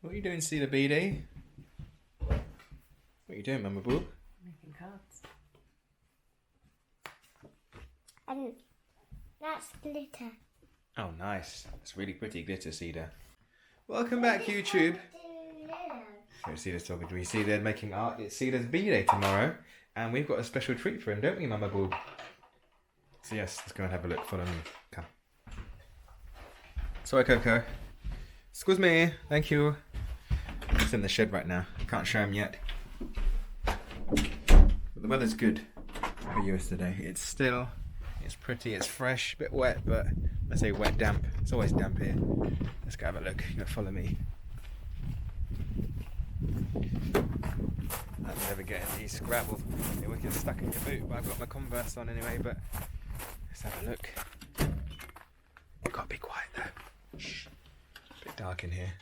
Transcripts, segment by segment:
What are you doing, Cedar BD? What are you doing, Mama Boo? Making cards. That's glitter. Oh, nice. That's really pretty glitter, Cedar. Welcome back, YouTube. So Cedar's talking to me. See, they're making art. It's Cedar's B-Day tomorrow, and we've got a special treat for him, don't we, Mama Boo? So yes, let's go and have a look. Follow me. Come. Sorry, Coco. Excuse me. Thank you. It's in the shed right now. Can't show him yet. But the weather's good for US today. It's pretty, it's fresh, a bit wet, but I say wet, damp. It's always damp here. Let's go have a look. You gotta follow me. I'm never getting these gravel. They will get stuck in your boot, but I've got my Converse on anyway, but let's have a look. You've got to be quiet though. Shh. A bit dark in here.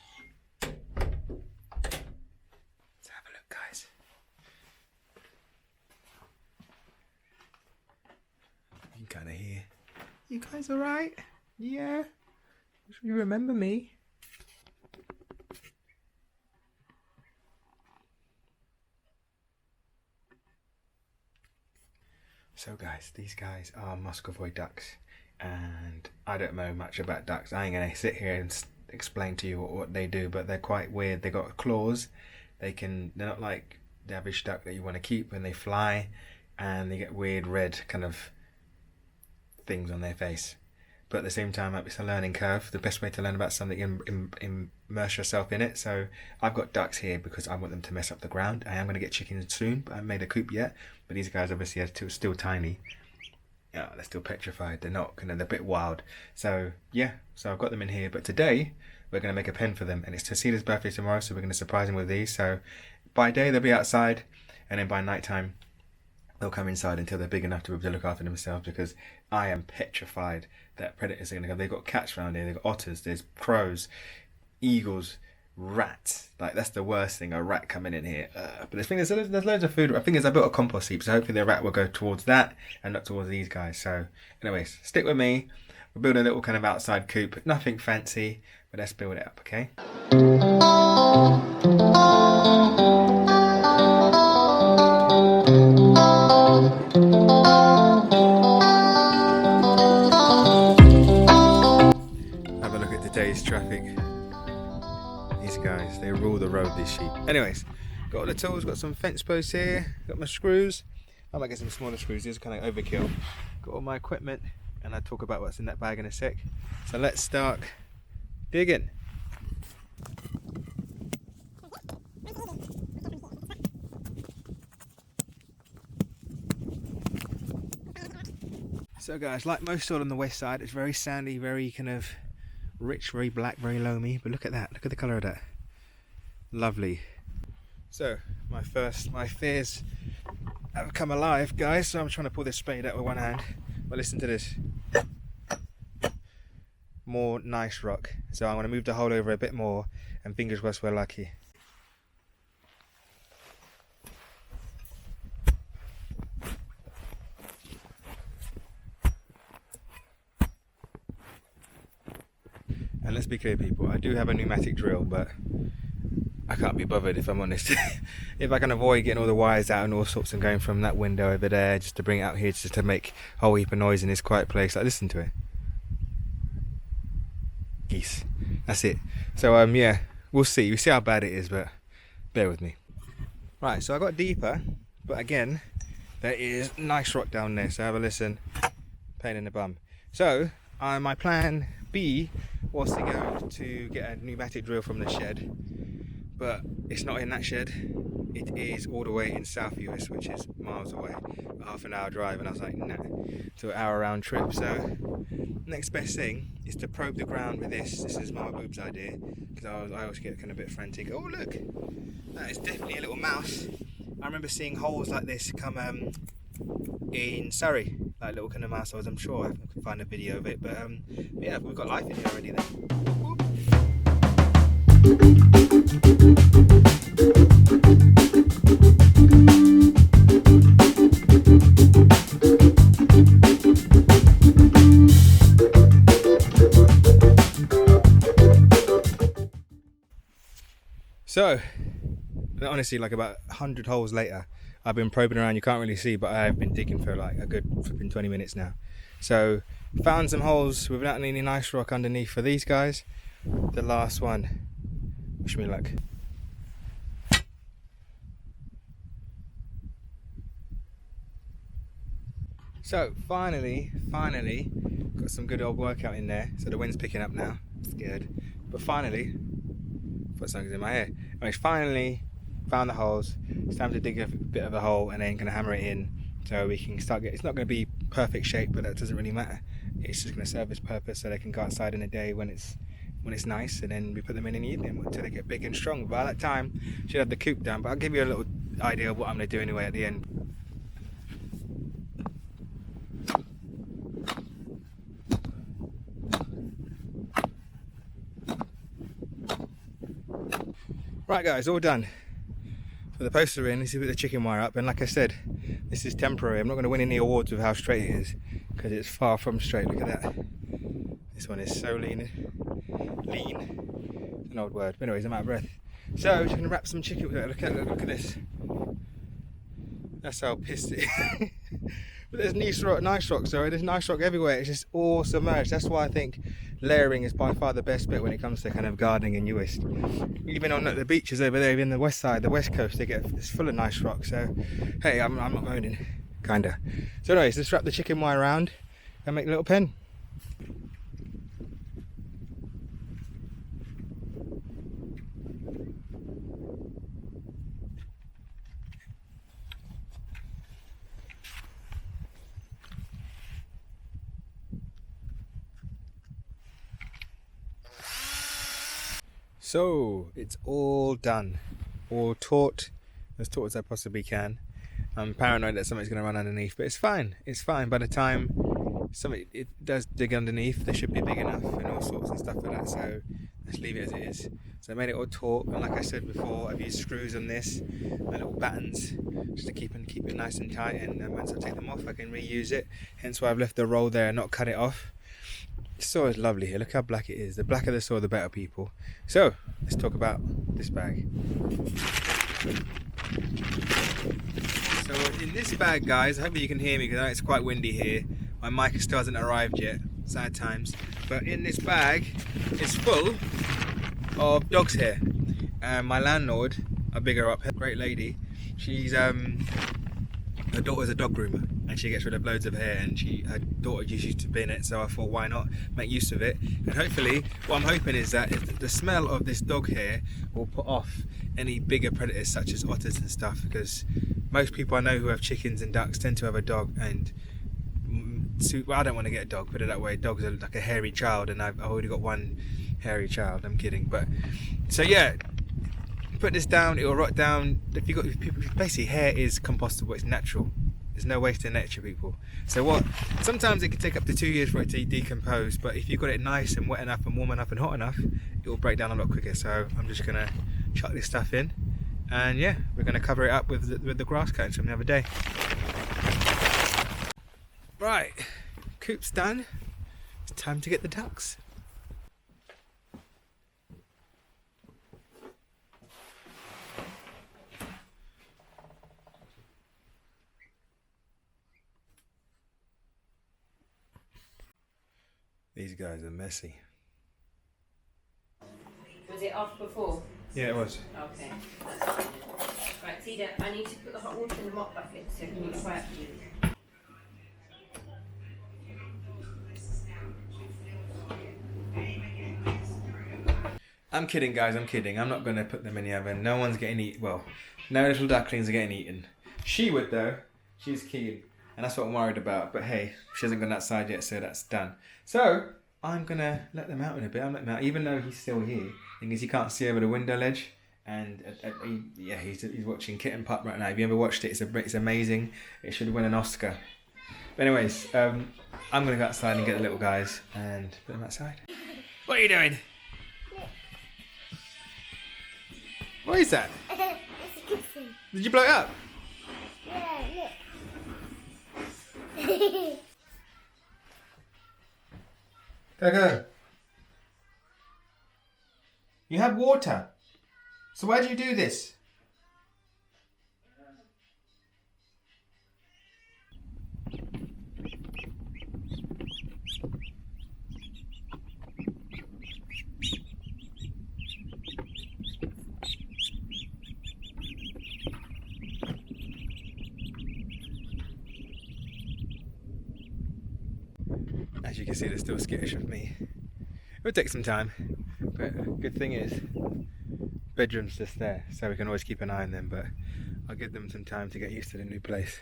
Let's have a look, guys. You can kind of hear. You guys alright? Yeah? You remember me? So guys, these guys are Muscovy ducks, and I don't know much about ducks. I ain't gonna sit here and explain to you what they do, but they're quite weird. They got claws. They're not like the average duck that you want to keep, when they fly, and they get weird red kind of things on their face. But at the same time, it's a learning curve. The best way to learn about something is immerse yourself in it. So I've got ducks here because I want them to mess up the ground. I am going to get chickens soon, but I haven't made a coop yet. But these guys obviously are still tiny. Yeah, they're still petrified. They're not they're a bit wild. So yeah, so I've got them in here. But today we're going to make a pen for them, and it's Cedar's birthday tomorrow, so we're going to surprise him with these. So by day they'll be outside, and then by night time they'll come inside until they're big enough to be able to look after themselves, because I am petrified that predators are going to come. They've got cats around here, they've got otters, there's crows, eagles, rats. Like, that's the worst thing, a rat coming in here. But there's loads of food. I think I built a compost heap, so hopefully the rat will go towards that and not towards these guys. So anyways, stick with me. We'll build a little kind of outside coop. Nothing fancy, but let's build it up, okay? Have a look at today's traffic. These guys, they rule the road, these sheep. Anyways, got all the tools, got some fence posts here, got my screws. I might get some smaller screws, these are kind of overkill. Got all my equipment, and I'll talk about what's in that bag in a sec. So let's start digging. So guys, like most soil on the west side, it's very sandy, very kind of rich, very black, very loamy. But look at that, look at the colour of that. Lovely. So my fears have come alive, guys. So I'm trying to pull this spade out with one hand. But listen to this. More nice rock. So I'm going to move the hole over a bit more, and fingers crossed we're lucky. And let's be clear, people, I do have a pneumatic drill, but I can't be bothered, if I'm honest. If I can avoid getting all the wires out and all sorts and going from that window over there just to bring it out here, just to make a whole heap of noise in this quiet place. Like, listen to it. Geese. That's it. So yeah, we'll see. We'll see how bad it is, but bear with me. Right, so I got deeper, but again, there is nice rock down there, so have a listen. Pain in the bum. So my plan B was to go to get a pneumatic drill from the shed, but it's not in that shed. It is all the way in South US, which is miles away, a half an hour drive, and I was like, nah, to an hour round trip. So next best thing is to probe the ground with this. This is Mama Boob's idea, because I always get kind of a bit frantic. Oh look, that is definitely a little mouse. I remember seeing holes like this come in Surrey, like little kind of mouse holes. I'm sure I can find a video of it, but yeah, we've got life in here already then. So, honestly, like about 100 holes later, I've been probing around. You can't really see, but I've been digging for like a good flipping 20 minutes now. So, found some holes without any nice rock underneath for these guys. The last one. Wish me luck. So, finally, got some good old workout in there. So the wind's picking up now. I'm scared. But finally, put something in my hair. Anyway, finally found the holes. It's time to dig a bit of a hole and then gonna hammer it in so we can start getting. It's not gonna be perfect shape, but that doesn't really matter. It's just gonna serve its purpose so they can go outside in the day when it's nice, and then we put them in the evening until they get big and strong. By that time, should have the coop done. But I'll give you a little idea of what I'm gonna do anyway at the end. Right guys, all done. For the poster in, this is with the chicken wire up, and like I said, this is temporary. I'm not going to win any awards with how straight it is, because it's far from straight. Look at that. This one is so lean. It's an old word, but anyways, I'm out of breath. So, just going to wrap some chicken with it. Look at this. That's how pissed it is. But there's nice rock, sorry. There's nice rock everywhere. It's just all submerged. That's why I think layering is by far the best bit when it comes to kind of gardening in Uist. Even on the beaches over there, even the west side, the west coast, it's full of nice rock. So, hey, I'm not moaning, kinda. So anyways, let's wrap the chicken wire around and make a little pen. So it's all done, all taut as I possibly can. I'm paranoid that something's going to run underneath, but it's fine. It's fine. By the time it does dig underneath, they should be big enough and all sorts and stuff like that. So let's leave it as it is. So I made it all taut, and like I said before, I've used screws on this, my little battens, just to keep it nice and tight. And once I take them off, I can reuse it. Hence why I've left the roll there and not cut it off. The soil is lovely here. Look how black it is. The blacker the soil, the better, people. So let's talk about this bag. So in this bag, guys, hopefully you can hear me because I know it's quite windy here. My mic still hasn't arrived yet. Sad times. But in this bag, it's full of dog's hair. My landlord, I'll big her up, great lady. She's her daughter's a dog groomer, and she gets rid of loads of hair, and her daughter used to be in it, so I thought why not make use of it. And hopefully what I'm hoping is that the smell of this dog hair will put off any bigger predators such as otters and stuff, because most people I know who have chickens and ducks tend to have a dog, and well, I don't want to get a dog, put it that way. Dogs are like a hairy child, and I've already got one hairy child. I'm kidding, but so yeah, put this down, it will rot down. Basically hair is compostable, it's natural. There's no waste in nature, people. So sometimes it can take up to 2 years for it to decompose, but if you've got it nice and wet enough and warm enough and hot enough, it will break down a lot quicker. So I'm just gonna chuck this stuff in, and yeah, we're gonna cover it up with the grass cutting from the other day. Right, coop's done. It's time to get the ducks. These guys are messy. Was it off before? Yeah, it was. Okay. Right, Cedar, I need to put the hot water in the mop bucket so can you quiet you? I'm kidding, guys, I'm kidding. I'm not going to put them in the oven. No one's getting eaten. Well, no little ducklings are getting eaten. She would, though. She's keen. And that's what I'm worried about. But hey, she hasn't gone outside yet, so that's done. So, I'm going to let them out in a bit. I'm letting them out, even though he's still here. Because he can't see over the window ledge. And he's watching Kitten Pup right now. If you ever watched it, it's amazing. It should win an Oscar. But anyways, I'm going to go outside and get the little guys and put them outside. What are you doing? What is that? It's kissing. Did you blow it up? Yeah, look. Go. You have water. So why do you do this? As you can see, they're still skittish of me. It would take some time, but good thing is, bedroom's just there, so we can always keep an eye on them, but I'll give them some time to get used to the new place.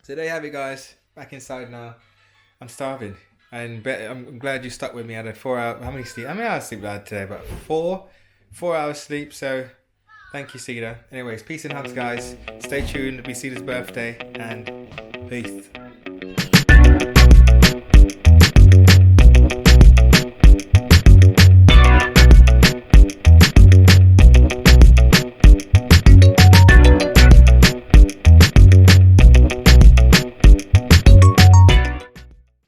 So there you have it, guys. Back inside now. I'm starving. And I'm glad you stuck with me. I had a 4 hour. How many sleep? How many hours sleep I had today? About 4 hours sleep. So thank you, Cedar. Anyways, peace and hugs, guys. Stay tuned. It'll be Cedar's birthday. And peace.